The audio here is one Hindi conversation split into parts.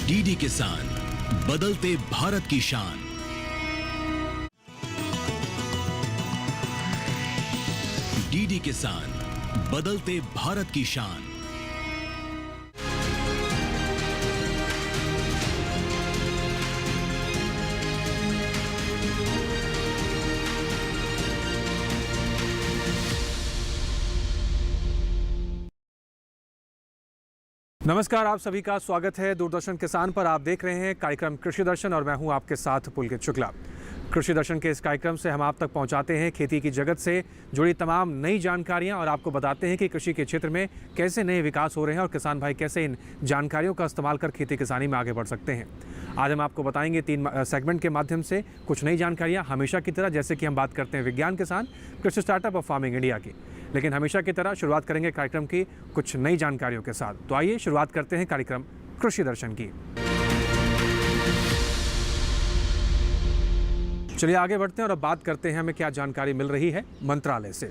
डीडी किसान, बदलते भारत की शान। डीडी किसान, बदलते भारत की शान। नमस्कार, आप सभी का स्वागत है दूरदर्शन किसान पर। आप देख रहे हैं कार्यक्रम कृषि दर्शन और मैं हूं आपके साथ पुलकित शुक्ला। कृषि दर्शन के इस कार्यक्रम से हम आप तक पहुंचाते हैं खेती की जगत से जुड़ी तमाम नई जानकारियां और आपको बताते हैं कि कृषि के क्षेत्र में कैसे नए विकास हो रहे हैं और किसान भाई कैसे इन जानकारियों का इस्तेमाल कर खेती किसानी में आगे बढ़ सकते हैं। आज हम आपको बताएंगे 3 सेगमेंट के माध्यम से कुछ नई जानकारियाँ, हमेशा की तरह जैसे कि हम बात करते हैं विज्ञान किसान कृषि स्टार्टअप ऑफ फार्मिंग इंडिया की, लेकिन हमेशा की तरह शुरुआत करेंगे कार्यक्रम की कुछ नई जानकारियों के साथ। तो आइए शुरुआत करते हैं कार्यक्रम कृषि दर्शन की। चलिए आगे बढ़ते हैं और अब बात करते हैं हमें क्या जानकारी मिल रही है मंत्रालय से।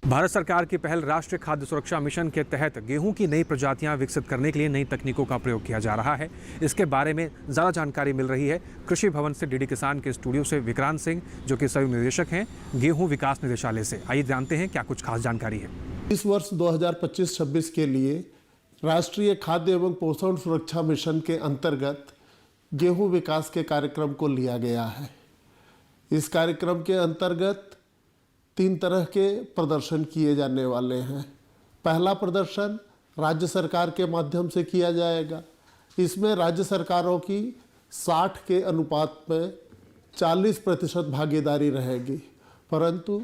भारत सरकार की पहल राष्ट्रीय खाद्य सुरक्षा मिशन के तहत गेहूं की नई प्रजातियां विकसित करने के लिए नई तकनीकों का प्रयोग किया जा रहा है। इसके बारे में ज़्यादा जानकारी मिल रही है कृषि भवन से डीडी किसान के स्टूडियो से विक्रांत सिंह, जो कि संयुक्त निदेशक हैं गेहूं विकास निदेशालय से। आइए जानते हैं क्या कुछ खास जानकारी है। इस वर्ष 2025-26 के लिए राष्ट्रीय खाद्य एवं पोषण सुरक्षा मिशन के अंतर्गत गेहूं विकास के कार्यक्रम को लिया गया है। इस कार्यक्रम के अंतर्गत 3 तरह के प्रदर्शन किए जाने वाले हैं। पहला प्रदर्शन राज्य सरकार के माध्यम से किया जाएगा। इसमें राज्य सरकारों की 60 के अनुपात में 40% भागीदारी रहेगी, परंतु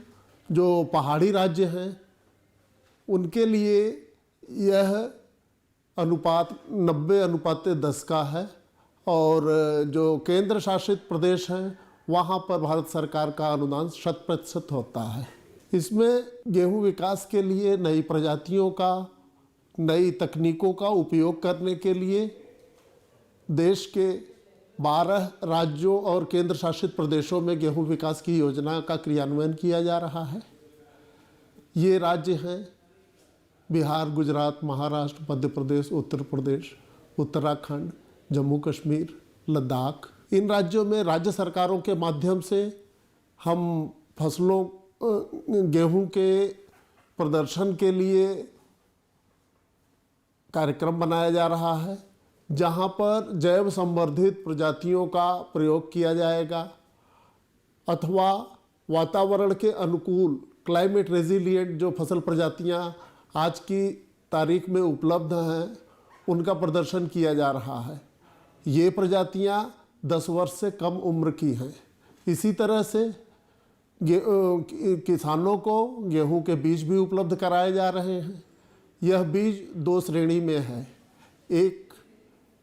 जो पहाड़ी राज्य हैं उनके लिए यह अनुपात 90:10 का है और जो केंद्र शासित प्रदेश हैं वहाँ पर भारत सरकार का अनुदान 100% होता है। इसमें गेहूं विकास के लिए नई प्रजातियों का, नई तकनीकों का उपयोग करने के लिए देश के 12 राज्यों और केंद्र शासित प्रदेशों में गेहूं विकास की योजना का क्रियान्वयन किया जा रहा है। ये राज्य हैं बिहार, गुजरात, महाराष्ट्र, मध्य प्रदेश, उत्तर प्रदेश, उत्तराखंड, जम्मू कश्मीर, लद्दाख। इन राज्यों में राज्य सरकारों के माध्यम से हम फसलों गेहूं के प्रदर्शन के लिए कार्यक्रम बनाया जा रहा है, जहां पर जैव संवर्धित प्रजातियों का प्रयोग किया जाएगा अथवा वातावरण के अनुकूल क्लाइमेट रेजिलिएंट जो फसल प्रजातियां आज की तारीख में उपलब्ध हैं उनका प्रदर्शन किया जा रहा है। ये प्रजातियां 10 वर्ष से कम उम्र की हैं। इसी तरह से किसानों को गेहूं के बीज भी उपलब्ध कराए जा रहे हैं। यह बीज 2 श्रेणी में है, एक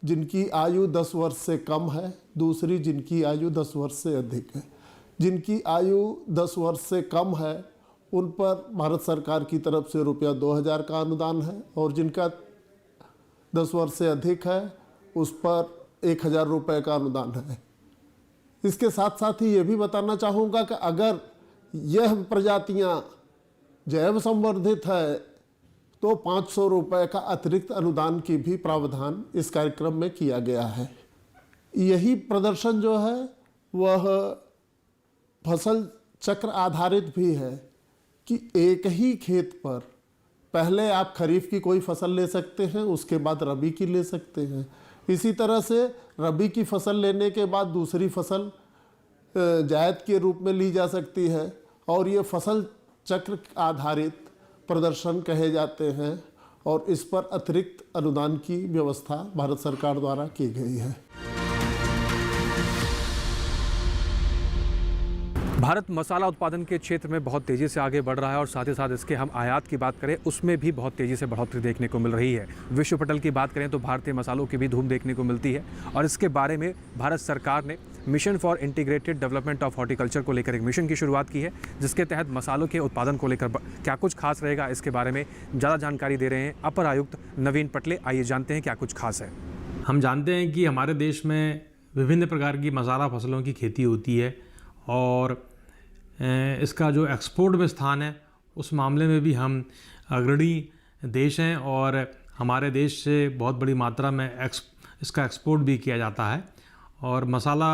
जिनकी आयु 10 वर्ष से कम है, दूसरी जिनकी आयु 10 वर्ष से अधिक है। जिनकी आयु 10 वर्ष से कम है उन पर भारत सरकार की तरफ से ₹2000 का अनुदान है और जिनका 10 वर्ष से अधिक है उस पर ₹1000 का अनुदान है। इसके साथ साथ ही ये भी बताना चाहूँगा कि अगर यह प्रजातियाँ जैव संवर्धित है तो ₹500 का अतिरिक्त अनुदान की भी प्रावधान इस कार्यक्रम में किया गया है। यही प्रदर्शन जो है वह फसल चक्र आधारित भी है कि एक ही खेत पर पहले आप खरीफ की कोई फसल ले सकते हैं, उसके बाद रबी की ले सकते हैं। इसी तरह से रबी की फसल लेने के बाद दूसरी फसल जायद के रूप में ली जा सकती है और ये फसल चक्र आधारित प्रदर्शन कहे जाते हैं और इस पर अतिरिक्त अनुदान की व्यवस्था भारत सरकार द्वारा की गई है। भारत मसाला उत्पादन के क्षेत्र में बहुत तेज़ी से आगे बढ़ रहा है और साथ ही साथ इसके हम आयात की बात करें उसमें भी बहुत तेज़ी से बढ़ोतरी देखने को मिल रही है। विश्व पटल की बात करें तो भारतीय मसालों की भी धूम देखने को मिलती है और इसके बारे में भारत सरकार ने mission for integrated development of horticulture को लेकर एक मिशन की शुरुआत की है, जिसके तहत मसालों के उत्पादन को लेकर क्या कुछ खास रहेगा इसके बारे में ज़्यादा जानकारी दे रहे हैं अपर आयुक्त नवीन पटले। आइए जानते हैं क्या कुछ खास है। हम जानते हैं कि हमारे देश में विभिन्न प्रकार की मसाला फसलों की खेती होती है और इसका जो एक्सपोर्ट में स्थान है उस मामले में भी हम अग्रणी देश हैं और हमारे देश से बहुत बड़ी मात्रा में इसका एक्सपोर्ट भी किया जाता है। और मसाला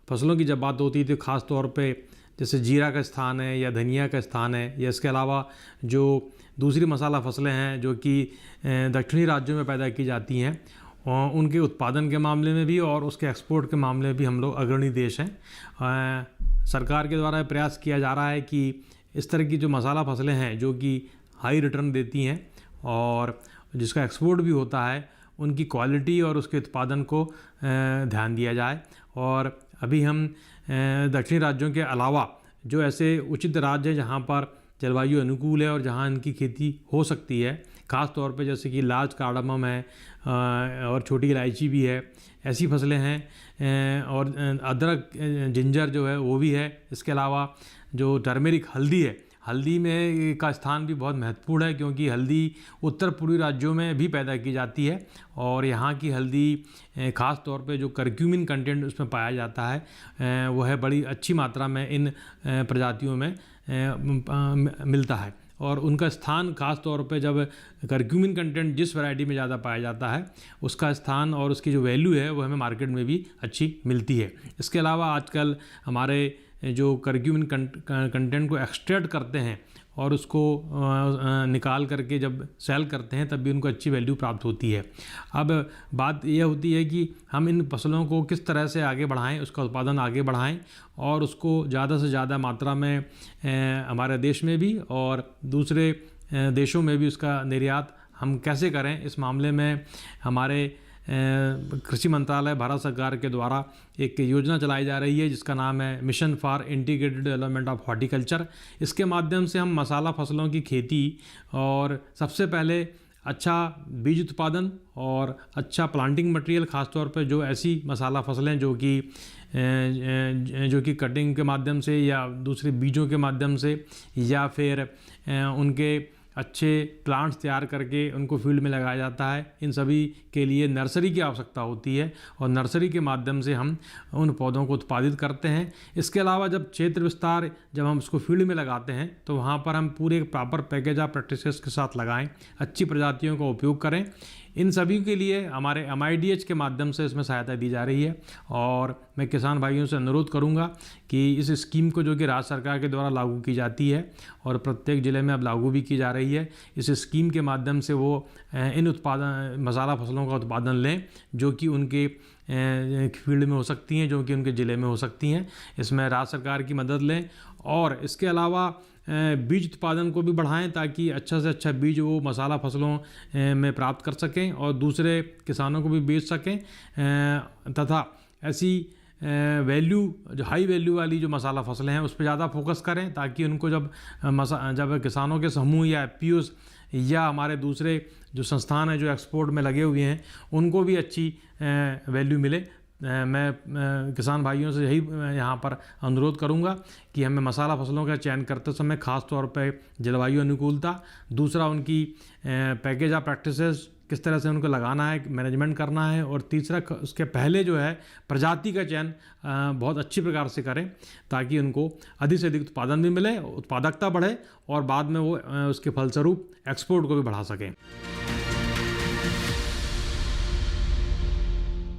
फसलों की जब बात होती है तो ख़ास तौर पे जैसे जीरा का स्थान है या धनिया का स्थान है, या इसके अलावा जो दूसरी मसाला फसलें हैं जो कि दक्षिणी राज्यों में पैदा की जाती हैं, उनके उत्पादन के मामले में भी और उसके एक्सपोर्ट के मामले में भी हम लोग अग्रणी देश हैं। सरकार के द्वारा प्रयास किया जा रहा है कि इस तरह की जो मसाला फसलें हैं जो कि हाई रिटर्न देती हैं और जिसका एक्सपोर्ट भी होता है, उनकी क्वालिटी और उसके उत्पादन को ध्यान दिया जाए। और अभी हम दक्षिणी राज्यों के अलावा जो ऐसे उचित राज्य हैं जहाँ पर जलवायु अनुकूल है और जहाँ इनकी खेती हो सकती है, ख़ास तौर पे जैसे कि लार्ज कार्डामम है और छोटी इलायची भी है, ऐसी फसलें हैं। और अदरक जिंजर जो है वो भी है। इसके अलावा जो टर्मेरिक हल्दी है, हल्दी में का स्थान भी बहुत महत्वपूर्ण है क्योंकि हल्दी उत्तर पूर्वी राज्यों में भी पैदा की जाती है और यहाँ की हल्दी ख़ास तौर पे जो करक्यूमिन कंटेंट उसमें पाया जाता है वह है बड़ी अच्छी मात्रा में इन प्रजातियों में मिलता है। और उनका स्थान ख़ास तौर पे जब करक्यूमिन कंटेंट जिस वैरायटी में ज़्यादा पाया जाता है उसका स्थान और उसकी जो वैल्यू है वो हमें मार्केट में भी अच्छी मिलती है। इसके अलावा आजकल हमारे जो करक्यूमिन कंटेंट को एक्सट्रैक्ट करते हैं और उसको निकाल करके जब सेल करते हैं तब भी उनको अच्छी वैल्यू प्राप्त होती है। अब बात यह होती है कि हम इन फसलों को किस तरह से आगे बढ़ाएं, उसका उत्पादन आगे बढ़ाएं और उसको ज़्यादा से ज़्यादा मात्रा में हमारे देश में भी और दूसरे देशों में भी उसका निर्यात हम कैसे करें, इस मामले में हमारे कृषि मंत्रालय भारत सरकार के द्वारा एक योजना चलाई जा रही है जिसका नाम है mission for integrated development of horticulture. इसके माध्यम से हम मसाला फसलों की खेती और सबसे पहले अच्छा बीज उत्पादन और अच्छा प्लांटिंग मटेरियल, ख़ासतौर पर जो ऐसी मसाला फसलें जो कि कटिंग के माध्यम से या दूसरे बीजों के माध्यम से या फिर उनके अच्छे प्लांट्स तैयार करके उनको फील्ड में लगाया जाता है, इन सभी के लिए नर्सरी की आवश्यकता होती है और नर्सरी के माध्यम से हम उन पौधों को उत्पादित करते हैं। इसके अलावा जब क्षेत्र विस्तार जब हम उसको फील्ड में लगाते हैं तो वहाँ पर हम पूरे प्रॉपर पैकेज ऑफ प्रैक्टिसेस के साथ लगाएं, अच्छी प्रजातियों का उपयोग करें। इन सभी के लिए हमारे MIDH के माध्यम से इसमें सहायता दी जा रही है और मैं किसान भाइयों से अनुरोध करूंगा कि इस स्कीम को जो कि राज्य सरकार के द्वारा लागू की जाती है और प्रत्येक ज़िले में अब लागू भी की जा रही है, इस स्कीम के माध्यम से वो इन मसाला फसलों का उत्पादन लें जो कि उनके फील्ड में हो सकती हैं, जो कि उनके ज़िले में हो सकती हैं। इसमें राज्य सरकार की मदद लें और इसके अलावा बीज उत्पादन को भी बढ़ाएं ताकि अच्छा से अच्छा बीज वो मसाला फसलों में प्राप्त कर सकें और दूसरे किसानों को भी बेच सकें तथा ऐसी वैल्यू जो हाई वैल्यू वाली जो मसाला फसलें हैं उस पर ज़्यादा फोकस करें ताकि उनको जब किसानों के समूह या FPOs या हमारे दूसरे जो संस्थान हैं जो एक्सपोर्ट में लगे हुए हैं उनको भी अच्छी वैल्यू मिले। मैं किसान भाइयों से यही यहाँ पर अनुरोध करूँगा कि हमें मसाला फसलों का चयन करते समय ख़ास तौर पर जलवायु अनुकूलता, दूसरा उनकी पैकेज ऑफ प्रैक्टिसेस किस तरह से उनको लगाना है, मैनेजमेंट करना है और तीसरा उसके पहले जो है प्रजाति का चयन बहुत अच्छी प्रकार से करें ताकि उनको अधिक से अधिक उत्पादन भी मिले, उत्पादकता बढ़े और बाद में वो उसके फलस्वरूप एक्सपोर्ट को भी बढ़ा सकें।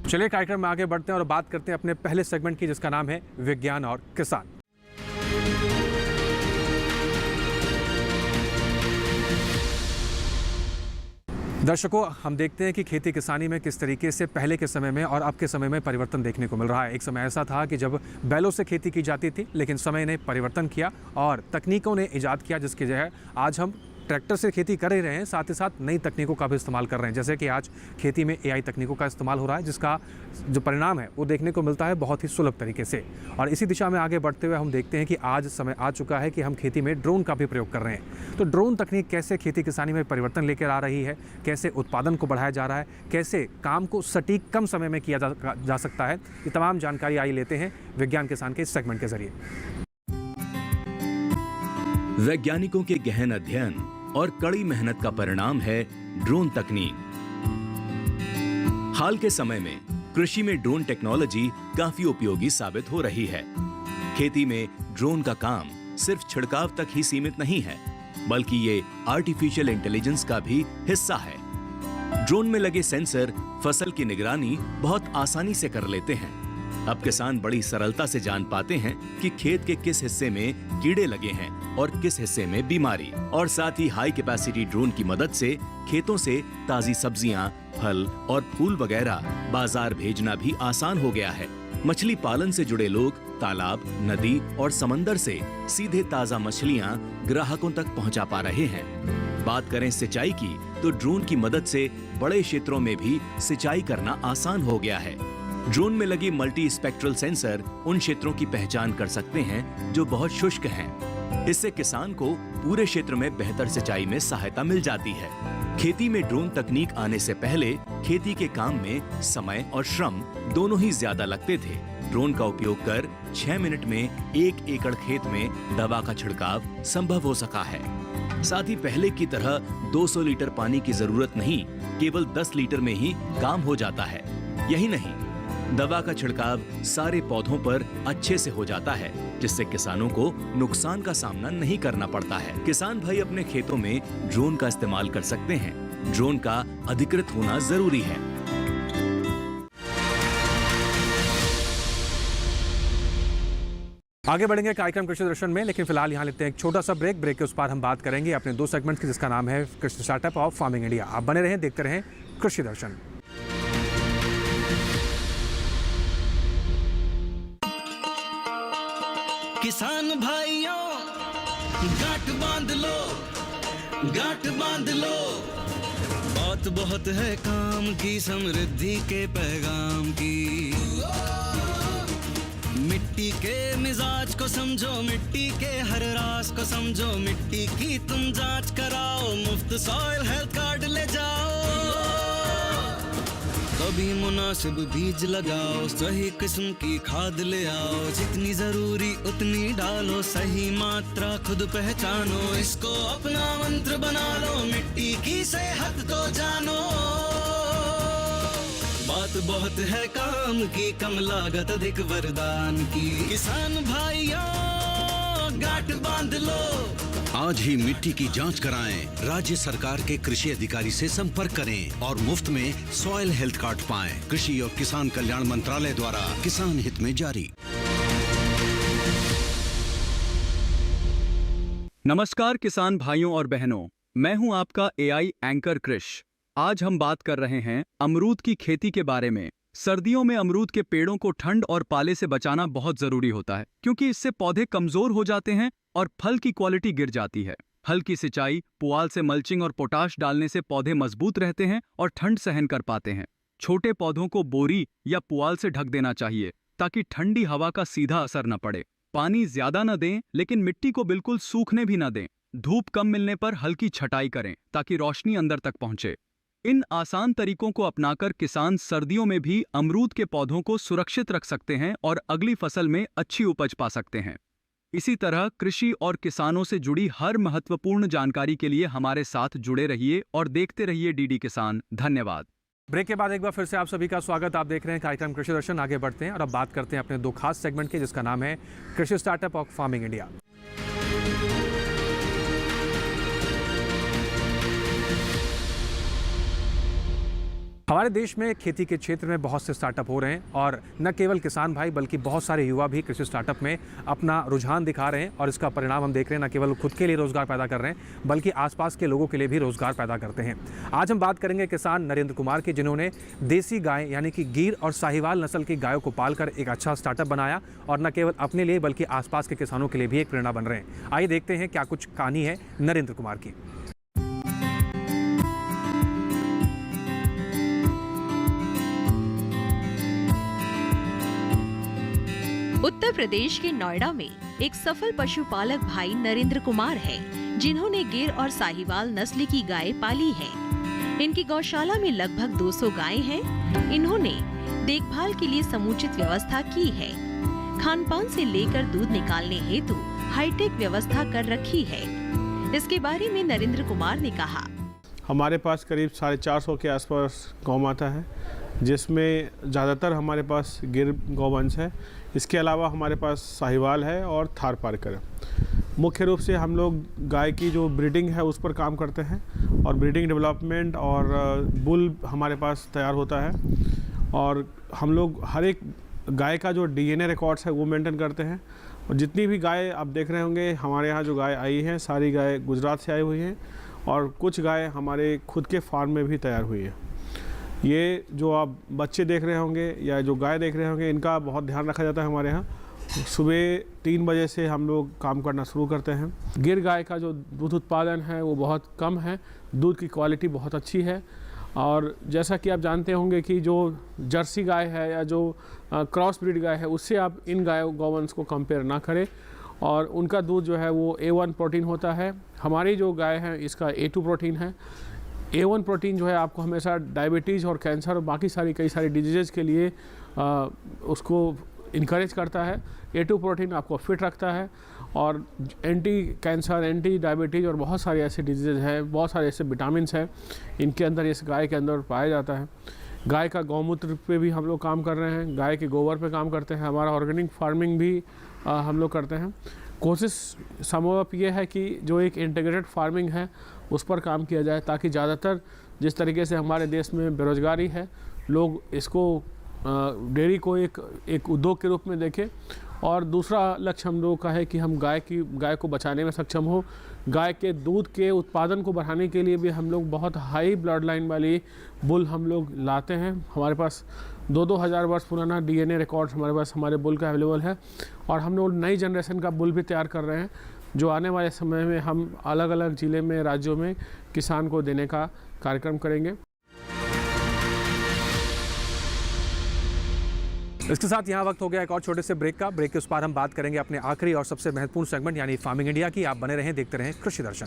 चलिए कार्यक्रम में आगे बढ़ते हैं और बात करते हैं अपने पहले सेगमेंट की जिसका नाम है विज्ञान और किसान। दर्शकों, हम देखते हैं कि खेती किसानी में किस तरीके से पहले के समय में और अब के समय में परिवर्तन देखने को मिल रहा है। एक समय ऐसा था कि जब बैलों से खेती की जाती थी, लेकिन समय ने परिवर्तन किया और तकनीकों ने इजाद किया जिसकी वजह आज हम ट्रैक्टर से खेती कर ही रहे हैं, साथ ही साथ नई तकनीकों का भी इस्तेमाल कर रहे हैं। जैसे कि आज खेती में AI तकनीकों का इस्तेमाल हो रहा है जिसका जो परिणाम है वो देखने को मिलता है बहुत ही सुलभ तरीके से। और इसी दिशा में आगे बढ़ते हुए हम देखते हैं कि आज समय आ चुका है कि हम खेती में ड्रोन का भी प्रयोग कर रहे हैं। तो ड्रोन तकनीक कैसे खेती किसानी में परिवर्तन लेकर आ रही है, कैसे उत्पादन को बढ़ाया जा रहा है, कैसे काम को सटीक कम समय में किया जा सकता है, ये तमाम जानकारी आई लेते हैं विज्ञान किसान के इस सेगमेंट के जरिए। वैज्ञानिकों के गहन अध्ययन और कड़ी मेहनत का परिणाम है ड्रोन तकनीक। हाल के समय में कृषि में ड्रोन टेक्नोलॉजी काफी उपयोगी साबित हो रही है। खेती में ड्रोन का काम सिर्फ छिड़काव तक ही सीमित नहीं है, बल्कि ये आर्टिफिशियल इंटेलिजेंस का भी हिस्सा है। ड्रोन में लगे सेंसर फसल की निगरानी बहुत आसानी से कर लेते हैं। अब किसान बड़ी सरलता से जान पाते हैं कि खेत के किस हिस्से में कीड़े लगे हैं और किस हिस्से में बीमारी। और साथ ही हाई कैपेसिटी ड्रोन की मदद से खेतों से ताजी सब्जियां, फल और फूल वगैरह बाजार भेजना भी आसान हो गया है। मछली पालन से जुड़े लोग तालाब, नदी और समंदर से सीधे ताजा मछलियां ग्राहकों तक पहुंचा पा रहे हैं। बात करें सिंचाई की, तो ड्रोन की मदद से बड़े क्षेत्रों में भी सिंचाई करना आसान हो गया है। ड्रोन में लगी मल्टी स्पेक्ट्रल सेंसर उन क्षेत्रों की पहचान कर सकते हैं जो बहुत शुष्क हैं। इससे किसान को पूरे क्षेत्र में बेहतर सिंचाई में सहायता मिल जाती है। खेती में ड्रोन तकनीक आने से पहले खेती के काम में समय और श्रम दोनों ही ज्यादा लगते थे। ड्रोन का उपयोग कर 6 मिनट में 1 एकड़ खेत में दवा का छिड़काव संभव हो सका है। साथ ही पहले की तरह 200 लीटर पानी की जरूरत नहीं, केवल 10 लीटर में ही काम हो जाता है। यही नहीं, दवा का छिड़काव सारे पौधों पर अच्छे से हो जाता है, जिससे किसानों को नुकसान का सामना नहीं करना पड़ता है। किसान भाई अपने खेतों में ड्रोन का इस्तेमाल कर सकते हैं। ड्रोन का अधिकृत होना जरूरी है। आगे बढ़ेंगे कार्यक्रम कृषि दर्शन में, लेकिन फिलहाल यहाँ लेते हैं एक छोटा सा ब्रेक। ब्रेक के उस पार हम बात करेंगे अपने 2 सेगमेंट की, जिसका नाम है कृषि स्टार्टअप ऑफ फार्मिंग इंडिया। आप बने रहें, देखते रहें कृषि दर्शन। किसान भाइयों गांठ बांध लो, गांठ बांध लो। बात बहुत है काम की, समृद्धि के पैगाम की। मिट्टी के मिजाज को समझो, मिट्टी के हर राज को समझो। मिट्टी की तुम जांच कराओ, मुफ्त सॉइल हेल्थ कार्ड ले जाओ। कभी मुनासिब बीज लगाओ, सही किस्म की खाद ले आओ। जितनी जरूरी उतनी डालो, सही मात्रा खुद पहचानो। इसको अपना मंत्र बना लो, मिट्टी की सेहत को जानो। बात बहुत है काम की, कम लागत अधिक वरदान की। किसान भाइयों गांठ बांध लो। आज ही मिट्टी की जांच कराएं, राज्य सरकार के कृषि अधिकारी से संपर्क करें और मुफ्त में सॉइल हेल्थ कार्ड पाएं। कृषि और किसान कल्याण मंत्रालय द्वारा किसान हित में जारी। नमस्कार किसान भाइयों और बहनों, मैं हूं आपका AI एंकर कृष। आज हम बात कर रहे हैं अमरूद की खेती के बारे में। सर्दियों में अमरूद के पेड़ों को ठंड और पाले से बचाना बहुत जरूरी होता है, क्योंकि इससे पौधे कमजोर हो जाते हैं और फल की क्वालिटी गिर जाती है। हल्की सिंचाई, पुआल से मल्चिंग और पोटाश डालने से पौधे मजबूत रहते हैं और ठंड सहन कर पाते हैं। छोटे पौधों को बोरी या पुआल से ढक देना चाहिए, ताकि ठंडी हवा का सीधा असर न पड़े। पानी ज्यादा न दें, लेकिन मिट्टी को बिल्कुल सूखने भी न दें। धूप कम मिलने पर हल्की छटाई करें, ताकि रोशनी अंदर तक पहुंचे। इन आसान तरीकों को अपनाकर किसान सर्दियों में भी अमरूद के पौधों को सुरक्षित रख सकते हैं और अगली फसल में अच्छी उपज पा सकते हैं। इसी तरह कृषि और किसानों से जुड़ी हर महत्वपूर्ण जानकारी के लिए हमारे साथ जुड़े रहिए और देखते रहिए DD किसान। धन्यवाद। ब्रेक के बाद एक बार फिर से आप सभी का स्वागत। आप देख रहे हैं कार्यक्रम कृषि दर्शन। आगे बढ़ते हैं और अब बात करते हैं अपने 2 खास सेगमेंट की, जिसका नाम है कृषि स्टार्टअप ऑफ फार्मिंग इंडिया। हमारे देश में खेती के क्षेत्र में बहुत से स्टार्टअप हो रहे हैं और न केवल किसान भाई बल्कि बहुत सारे युवा भी कृषि स्टार्टअप में अपना रुझान दिखा रहे हैं और इसका परिणाम हम देख रहे हैं। न केवल खुद के लिए रोजगार पैदा कर रहे हैं बल्कि आसपास के लोगों के लिए भी रोजगार पैदा करते हैं। आज हम बात करेंगे किसान नरेंद्र कुमार की, जिन्होंने देसी गाय यानी कि गिर और साहिवाल नस्ल की गायों को पालकर एक अच्छा स्टार्टअप बनाया और न केवल अपने लिए बल्कि आसपास के किसानों के लिए भी एक प्रेरणा बन रहे हैं। आइए देखते हैं क्या कुछ कहानी है नरेंद्र कुमार की। उत्तर प्रदेश के नोएडा में एक सफल पशुपालक भाई नरेंद्र कुमार हैं, जिन्होंने गिर और साहिवाल नस्ल की गाय पाली है। इनकी गौशाला में लगभग 200 गायें हैं। इन्होंने देखभाल के लिए समुचित व्यवस्था की है। खानपान से लेकर दूध निकालने हेतु हाईटेक व्यवस्था कर रखी है। इसके बारे में नरेंद्र कुमार ने कहा, हमारे पास करीब 450 के आसपास गौ माता है, जिसमें ज़्यादातर हमारे पास गिर गौवंश है। इसके अलावा हमारे पास साहिवाल है और थारपारकर है। मुख्य रूप से हम लोग गाय की जो ब्रीडिंग है उस पर काम करते हैं और ब्रीडिंग डेवलपमेंट और बुल हमारे पास तैयार होता है। और हम लोग हर एक गाय का जो DNA रिकॉर्ड्स है वो मेंटेन करते हैं। और जितनी भी गाय आप देख रहे होंगे हमारे यहाँ जो गाय आई हैं सारी गाय गुजरात से आई हुई हैं और कुछ गाय हमारे खुद के फार्म में भी तैयार हुई है। ये जो आप बच्चे देख रहे होंगे या जो गाय देख रहे होंगे इनका बहुत ध्यान रखा जाता है हमारे यहाँ। सुबह 3 बजे से हम लोग काम करना शुरू करते हैं। गिर गाय का जो दूध उत्पादन है वो बहुत कम है, दूध की क्वालिटी बहुत अच्छी है। और जैसा कि आप जानते होंगे कि जो जर्सी गाय है या जो क्रॉस ब्रीड गाय है उससे आप इन गौवंश को कंपेयर ना करें और उनका दूध जो है वो A1 प्रोटीन होता है। हमारी जो गाय है इसका A2 प्रोटीन है। A1 प्रोटीन जो है आपको हमेशा डायबिटीज़ और कैंसर और बाकी कई सारी डिजीज़ के लिए उसको इनकरेज करता है। A2 प्रोटीन आपको फिट रखता है और एंटी कैंसर, एंटी डायबिटीज़ और बहुत सारे ऐसे डिजीज़ हैं, बहुत सारे ऐसे विटामिन्स हैं इनके अंदर, इस गाय के अंदर पाया जाता है। गाय का गौमूत्र पे भी हम लोग काम कर रहे हैं, गाय के गोबर पे काम करते हैं, हमारा ऑर्गेनिक फार्मिंग भी हम लोग करते हैं। कोशिश संभव ये है कि जो एक इंटीग्रेटेड फार्मिंग है उस पर काम किया जाए ताकि ज़्यादातर जिस तरीके से हमारे देश में बेरोज़गारी है, लोग इसको डेयरी को एक उद्योग के रूप में देखें। और दूसरा लक्ष्य हम लोगों का है कि हम गाय को बचाने में सक्षम हो। गाय के दूध के उत्पादन को बढ़ाने के लिए भी हम लोग बहुत हाई ब्लड लाइन वाली बुल हम लोग लाते हैं। हमारे पास 2-2 हज़ार वर्ष पुराना DNA रिकॉर्ड हमारे पास हमारे बुल का अवेलेबल है और हम लोग नई जनरेशन का बुल भी तैयार कर रहे हैं जो आने वाले समय में हम अलग अलग ज़िले में, राज्यों में किसान को देने का कार्यक्रम करेंगे। इसके साथ यहाँ वक्त हो गया एक और छोटे से ब्रेक का। ब्रेक के उस पार हम बात करेंगे अपने आखिरी और सबसे महत्वपूर्ण सेगमेंट यानी फार्मिंग इंडिया की। आप बने रहें, देखते रहें कृषि दर्शन।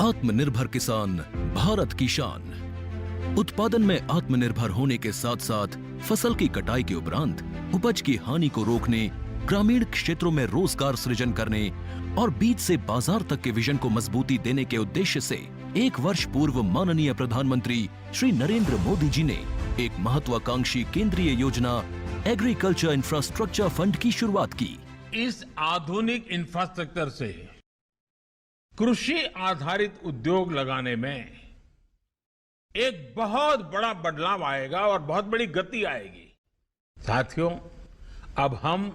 आत्मनिर्भर किसान भारत की शान। उत्पादन में आत्मनिर्भर होने के साथ साथ फसल की कटाई के उपरांत उपज की हानि को रोकने, ग्रामीण क्षेत्रों में रोजगार सृजन करने और बीज से बाजार तक के विजन को मजबूती देने के उद्देश्य से 1 वर्ष पूर्व माननीय प्रधानमंत्री श्री नरेंद्र मोदी जी ने एक महत्वाकांक्षी केंद्रीय योजना एग्रीकल्चर इंफ्रास्ट्रक्चर फंड की शुरुआत की। इस आधुनिक इंफ्रास्ट्रक्चर से कृषि आधारित उद्योग लगाने में एक बहुत बड़ा बदलाव आएगा और बहुत बड़ी गति आएगी। साथियों, अब हम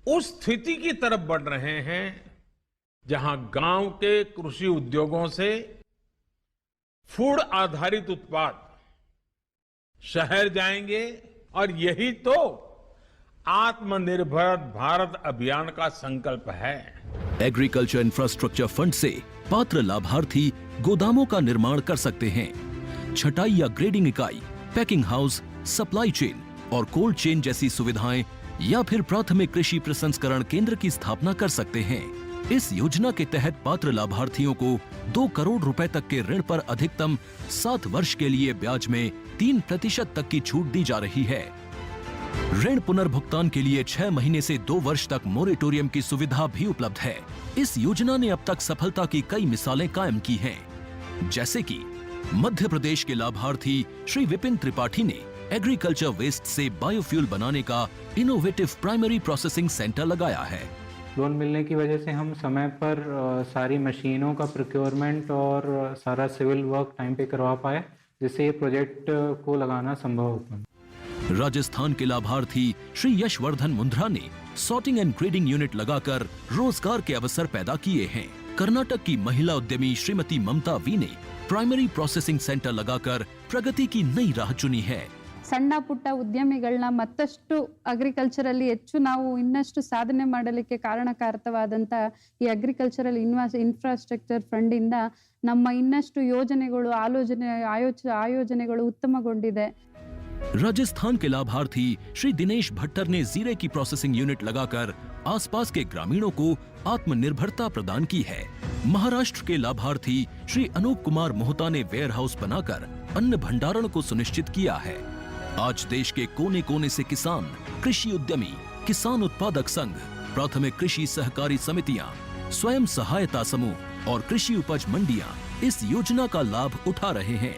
उस स्थिति की तरफ बढ़ रहे हैं जहां गांव के कृषि उद्योगों से फूड आधारित उत्पाद शहर जाएंगे और यही तो आत्मनिर्भर भारत अभियान का संकल्प है। एग्रीकल्चर इंफ्रास्ट्रक्चर फंड से पात्र लाभार्थी गोदामों का निर्माण कर सकते हैं, छटाई या ग्रेडिंग इकाई, पैकिंग हाउस, सप्लाई चेन और कोल्ड चेन जैसी सुविधाएं या फिर प्राथमिक कृषि प्रसंस्करण केंद्र की स्थापना कर सकते हैं। इस योजना के तहत पात्र लाभार्थियों को 2 करोड़ रुपए तक के ऋण पर अधिकतम 7 वर्ष के लिए ब्याज में 3% तक की छूट दी जा रही है। ऋण पुनर्भुगतान के लिए 6 महीने से 2 वर्ष तक मोरेटोरियम की सुविधा भी उपलब्ध है। इस योजना ने अब तक सफलता की कई मिसालें कायम की हैं, जैसे कि मध्य प्रदेश के लाभार्थी श्री विपिन त्रिपाठी ने एग्रीकल्चर वेस्ट से बायोफ्यूल बनाने का इनोवेटिव प्राइमरी प्रोसेसिंग सेंटर लगाया है। लोन मिलने की वजह से हम समय पर सारी मशीनों का प्रोक्योरमेंट और सारा सिविल वर्क टाइम पे करवा पाए, जिससे ये प्रोजेक्ट को लगाना संभव हो पाया। राजस्थान के लाभार्थी श्री यशवर्धन मुंद्रा ने सॉर्टिंग एंड ग्रेडिंग यूनिट लगाकर रोजगार के अवसर पैदा किए हैं। कर्नाटक की महिला उद्यमी श्रीमती ममता वी ने प्राइमरी प्रोसेसिंग सेंटर लगाकर प्रगति की नई राह चुनी है। ಸಣ್ಣ ಪುಟ್ಟ ಉದ್ಯಮಿಗಳನ್ನ ಮತ್ತಷ್ಟು ಅಗ್ರಿಕಲ್ಚರಲ್ಲಿ ಹೆಚ್ಚು ನಾವು ಇನ್ನಷ್ಟು ಸಾಧನೆ ಮಾಡಲಿಕ್ಕೆ ಕಾರಣಕಾರಕವಾದಂತ ಈ ಅಗ್ರಿಕಲ್ಚರಲ್ ಇನ್ಫ್ರಾಸ್ಟ್ರಕ್ಚರ್ ಫಂಡ್ ಇಂದ ನಮ್ಮ ಇನ್ನಷ್ಟು ಯೋಜನೆಗಳು ಆಯೋಜನೆಗಳು ಉತ್ತಮಗೊಂಡಿದೆ। राजस्थान के लाभार्थी श्री दिनेश भट्टर ने जीरे की प्रोसेसिंग यूनिट लगाकर आसपास के ग्रामीणों को आत्मनिर्भरता प्रदान की है। महाराष्ट्र के लाभार्थी श्री अनूप कुमार मोहता ने वेयर हाउस बनाकर अन्न भंडारण को सुनिश्चित किया है। आज देश के कोने कोने से किसान, कृषि उद्यमी, किसान उत्पादक संघ, प्राथमिक कृषि सहकारी समितियां, स्वयं सहायता समूह और कृषि उपज मंडियां इस योजना का लाभ उठा रहे हैं।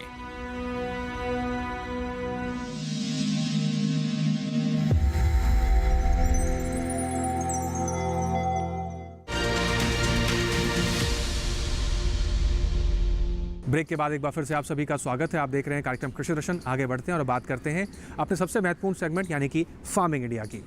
ब्रेक के बाद एक बार फिर से आप सभी का स्वागत है। आप देख रहे हैं कार्यक्रम कृषि दर्शन। आगे बढ़ते हैं और बात करते हैं अपने सबसे महत्वपूर्ण सेगमेंट यानी कि फार्मिंग इंडिया की।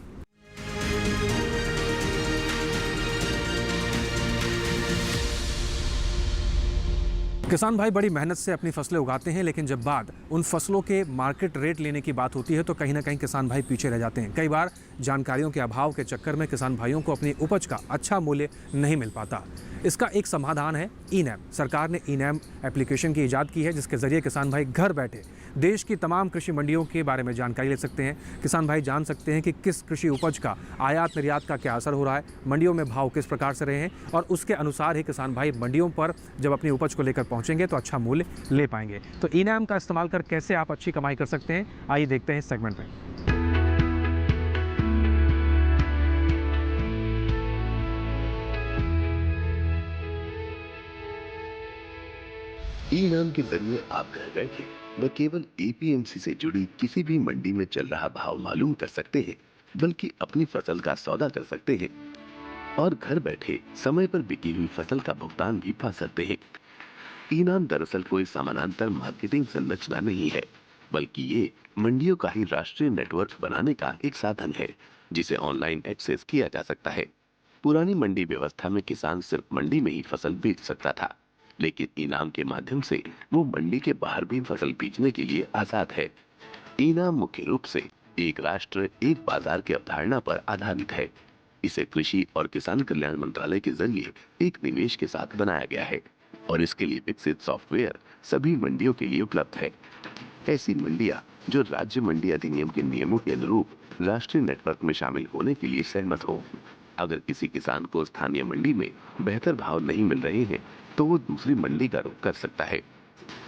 किसान भाई बड़ी मेहनत से अपनी फसलें उगाते हैं, लेकिन जब बात उन फसलों के मार्केट रेट लेने की बात होती है तो कहीं ना कहीं किसान भाई पीछे रह जाते हैं। कई बार जानकारियों के अभाव के चक्कर में किसान भाइयों को अपनी उपज का अच्छा मूल्य नहीं मिल पाता। इसका एक समाधान है ई-नैम। सरकार ने ई-नैम एप्लीकेशन की इजाद की है, जिसके जरिए किसान भाई घर बैठे देश की तमाम कृषि मंडियों के बारे में जानकारी ले सकते हैं। किसान भाई जान सकते हैं कि किस कृषि उपज का आयात निर्यात का क्या असर हो रहा है, मंडियों में भाव किस प्रकार से रहे हैं, और उसके अनुसार ही किसान भाई मंडियों पर जब अपनी उपज को लेकर पहुंचेंगे तो अच्छा मूल्य ले पाएंगे। तो ई-नैम का इस्तेमाल कर कैसे आप अच्छी कमाई कर सकते हैं, आइए देखते हैं इस सेगमेंट में। ई-नैम के जरिए आप घर बैठे न केवल एपीएमसी से जुड़ी किसी भी मंडी में चल रहा भाव मालूम कर सकते हैं, बल्कि अपनी फसल का सौदा कर सकते हैं और घर बैठे समय पर बिकी हुई फसल का भुगतान भी पा सकते हैं। ई-नैम दरअसल कोई समानांतर मार्केटिंग संरचना नहीं है, बल्कि ये मंडियों का ही राष्ट्रीय नेटवर्क बनाने का एक साधन है, जिसे ऑनलाइन एक्सेस किया जा सकता है। पुरानी मंडी व्यवस्था में किसान सिर्फ मंडी में ही फसल बेच सकता था, लेकिन ई-नैम के माध्यम से वो मंडी के बाहर भी फसल बेचने के लिए आजाद है। ई-नैम मुख्य रूप से एक राष्ट्र एक बाजार की अवधारणा पर आधारित है। इसे कृषि और किसान कल्याण मंत्रालय के जरिए एक निवेश के साथ बनाया गया है और इसके लिए विकसित सॉफ्टवेयर सभी मंडियों के लिए उपलब्ध है। ऐसी मंडियां जो राज्य मंडी अधिनियम के नियमों के अनुरूप राष्ट्रीय नेटवर्क में शामिल होने के लिए सहमत हो। अगर किसी किसान को स्थानीय मंडी में बेहतर भाव नहीं मिल रहे हैं तो वो दूसरी मंडी का रुख कर सकता है।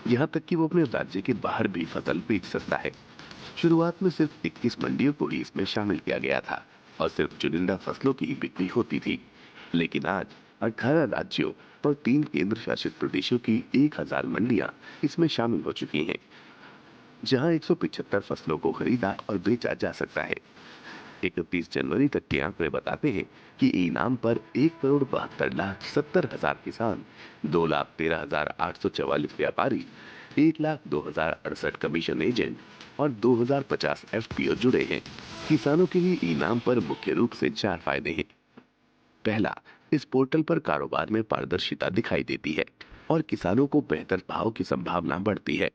यहाँ तक कि वो अपने राज्य के बाहर भी फसल बेच सकता है। शुरुआत में सिर्फ 21 मंडियों को ही इसमें शामिल किया गया था और सिर्फ चुनिंदा फसलों की बिक्री होती थी, लेकिन आज 18 राज्यों और 3 केंद्र शासित प्रदेशों की 1000 मंडियां इसमें शामिल हो चुकी हैं, जहां 175 फसलों को खरीदा और बेचा जा सकता है। 31 जनवरी तक के आंकड़े बताते हैं कि ई-नैम पर 1,72,70,000 किसान, 2,13,844 व्यापारी, 1,02,068 कमीशन एजेंट और 2,050 एफपीओ जुड़े हैं। किसानों के लिए ई-नैम पर मुख्य रूप से 4 फायदे हैं। पहला, इस पोर्टल पर कारोबार में पारदर्शिता दिखाई देती है और किसानों को बेहतर भाव की संभावना बढ़ती है।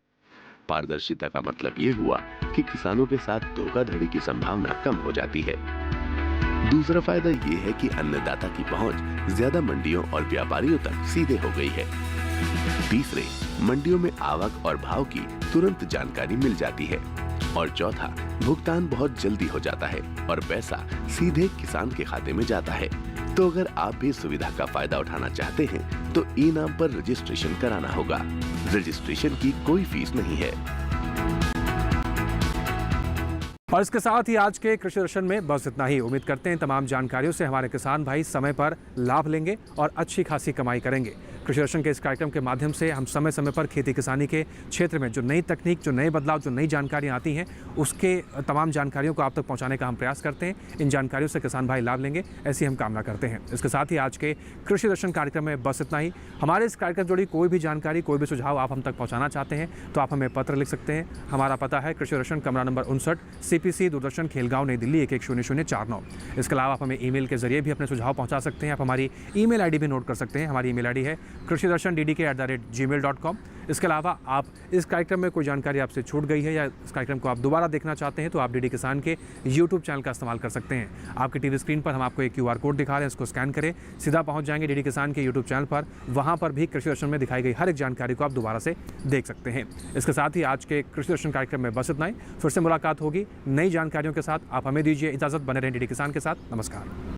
पारदर्शिता का मतलब ये हुआ कि किसानों के साथ धोखाधड़ी की संभावना कम हो जाती है। दूसरा फायदा ये है कि अन्नदाता की पहुंच ज्यादा मंडियों और व्यापारियों तक सीधे हो गई है। तीसरे, मंडियों में आवक और भाव की तुरंत जानकारी मिल जाती है। और चौथा, भुगतान बहुत जल्दी हो जाता है और पैसा सीधे किसान के खाते में जाता है। तो अगर आप भी सुविधा का फायदा उठाना चाहते हैं तो ई-नैम पर रजिस्ट्रेशन कराना होगा। रजिस्ट्रेशन की कोई फीस नहीं है। और इसके साथ ही आज के कृषि दर्शन में बस इतना ही। उम्मीद करते हैं तमाम जानकारियों से हमारे किसान भाई समय पर लाभ लेंगे और अच्छी खासी कमाई करेंगे। कृषि दर्शन के इस कार्यक्रम के माध्यम से हम समय समय पर खेती किसानी के क्षेत्र में जो नई तकनीक, जो नए बदलाव, जो नई जानकारियाँ आती हैं, उसके तमाम जानकारियों को आप तक पहुँचाने का हम प्रयास करते हैं। इन जानकारियों से किसान भाई लाभ लेंगे, ऐसी हम कामना करते हैं। इसके साथ ही आज के कृषि दर्शन कार्यक्रम में बस इतना ही। हमारे इस कार्यक्रम जुड़ी कोई भी जानकारी, कोई भी सुझाव आप हम तक पहुँचाना चाहते हैं तो आप हमें पत्र लिख सकते हैं। हमारा पता है कृषि दर्शन, कमरा नंबर 59, CPC, दूरदर्शन, खेलगांव, नई दिल्ली 110049। इसके अलावा आप हमें ईमेल के जरिए भी अपने सुझाव पहुंचा सकते हैं। आप हमारी ईमेल आईडी भी नोट कर सकते हैं। हमारी ईमेल आईडी है krishidarshan@gmail.com। इसके अलावा आप इस कार्यक्रम में कोई जानकारी आपसे छूट गई है या इस कार्यक्रम को आप दोबारा देखना चाहते हैं तो आप DD किसान के YouTube चैनल का इस्तेमाल कर सकते हैं। आपकी टीवी स्क्रीन पर हम आपको एक QR कोड दिखा रहे हैं, इसको स्कैन करें, सीधा पहुंच जाएंगे DD किसान के YouTube चैनल पर। वहां पर भी कृषि दर्शन में दिखाई गई हर एक जानकारी को आप दोबारा से देख सकते हैं। इसके साथ ही आज के कृषि दर्शन कार्यक्रम में बस इतना ही। फिर से मुलाकात होगी नई जानकारियों के साथ। आप हमें दीजिए इजाजत, बने रहें DD किसान के साथ। नमस्कार।